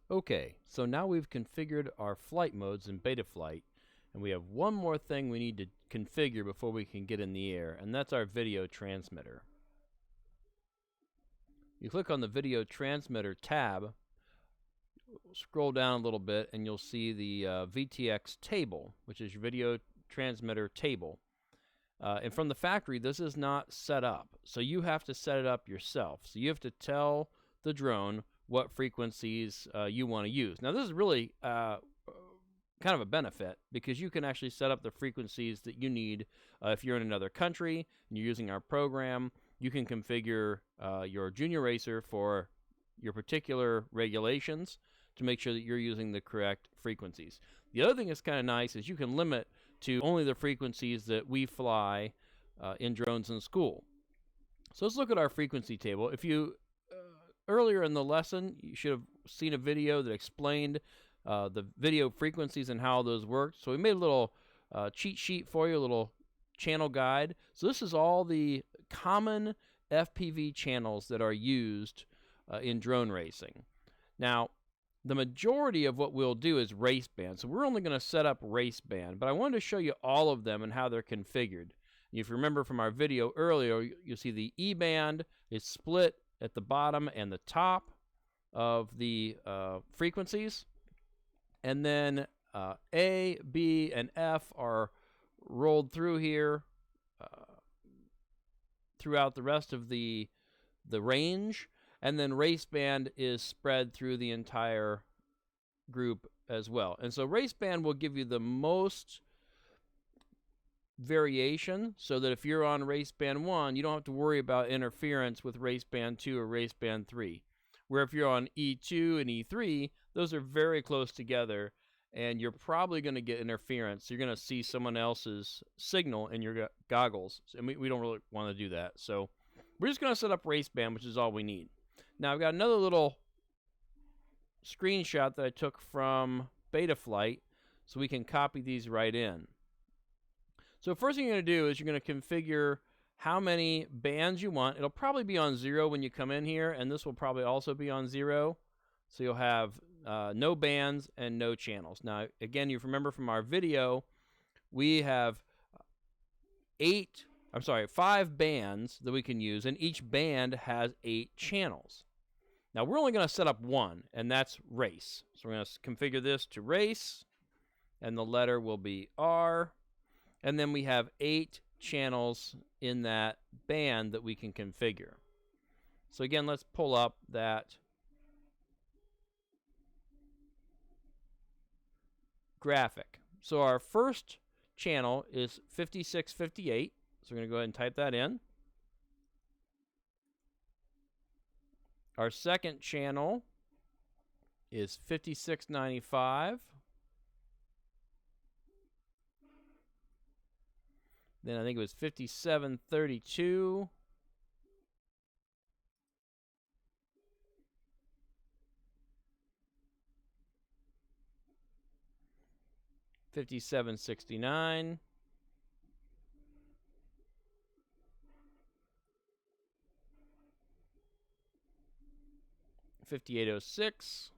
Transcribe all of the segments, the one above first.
Okay, so now we've configured our flight modes in Betaflight, and we have one more thing we need to configure before we can get in the air, and that's our video transmitter. You click on the video transmitter tab, scroll down a little bit, and you'll see the VTX Table, which is your video transmitter table. And from the factory, this is not set up, so you have to set it up yourself. So you have to tell the drone what frequencies you want to use. Now, this is really kind of a benefit because you can actually set up the frequencies that you need. If you're in another country and you're using our program, you can configure your Junior Racer for your particular regulations to make sure that you're using the correct frequencies. The other thing that's kind of nice is you can limit to only the frequencies that we fly in drones in school. So let's look at our frequency table. If you earlier in the lesson, you should have seen a video that explained the video frequencies and how those work. So we made a little cheat sheet for you, a little channel guide. So this is all the common FPV channels that are used in drone racing. Now, the majority of what we'll do is race band. So we're only going to set up race band, but I wanted to show you all of them and how they're configured. If you remember from our video earlier, you'll see the E band is split at the bottom and the top of the frequencies. And then A, B, and F are rolled through here throughout the rest of the range. And then race band is spread through the entire group as well. And so race band will give you the most variation, so that if you're on race band 1, you don't have to worry about interference with race band 2 or race band 3. Where if you're on E2 and E3, those are very close together, and you're probably going to get interference. You're going to see someone else's signal in your goggles, and we don't really want to do that. So we're just going to set up race band, which is all we need. Now I've got another little screenshot that I took from Betaflight, so we can copy these right in. So first thing you're going to do is you're going to configure how many bands you want. It'll probably be on 0 when you come in here, and this will probably also be on 0. So you'll have no bands and no channels. Now, again, you remember from our video, we have 5 bands that we can use, and each band has 8 channels. Now, we're only going to set up one, and that's race. So we're going to configure this to race, and the letter will be R. And then we have 8 channels in that band that we can configure. So again, let's pull up that graphic. So our first channel is 5658. So we're going to go ahead and type that in. Our second channel is 5695. Then I think it was 5732. $57.69. $58.06.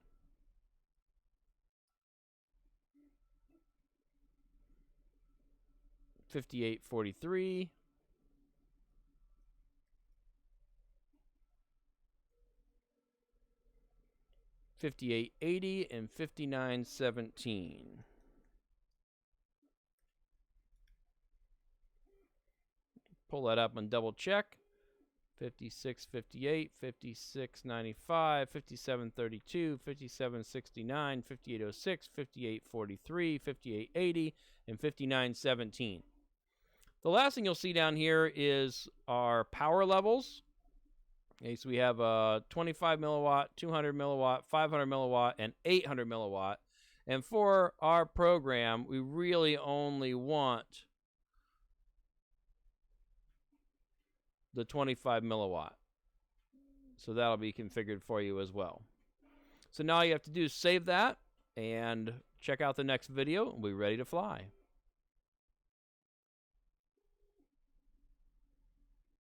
$58.43. $58.80 and $59.17. Pull that up and double check. 56.58, 56.95, 57.32, 57.69, 58.06, 58.43, 58.80, and 59.17. The last thing you'll see down here is our power levels. Okay, so we have a 25 milliwatt, 200 milliwatt, 500 milliwatt, and 800 milliwatt. And for our program, we really only want the 25 milliwatt. So that'll be configured for you as well. So now all you have to do is save that and check out the next video, and we'll be ready to fly.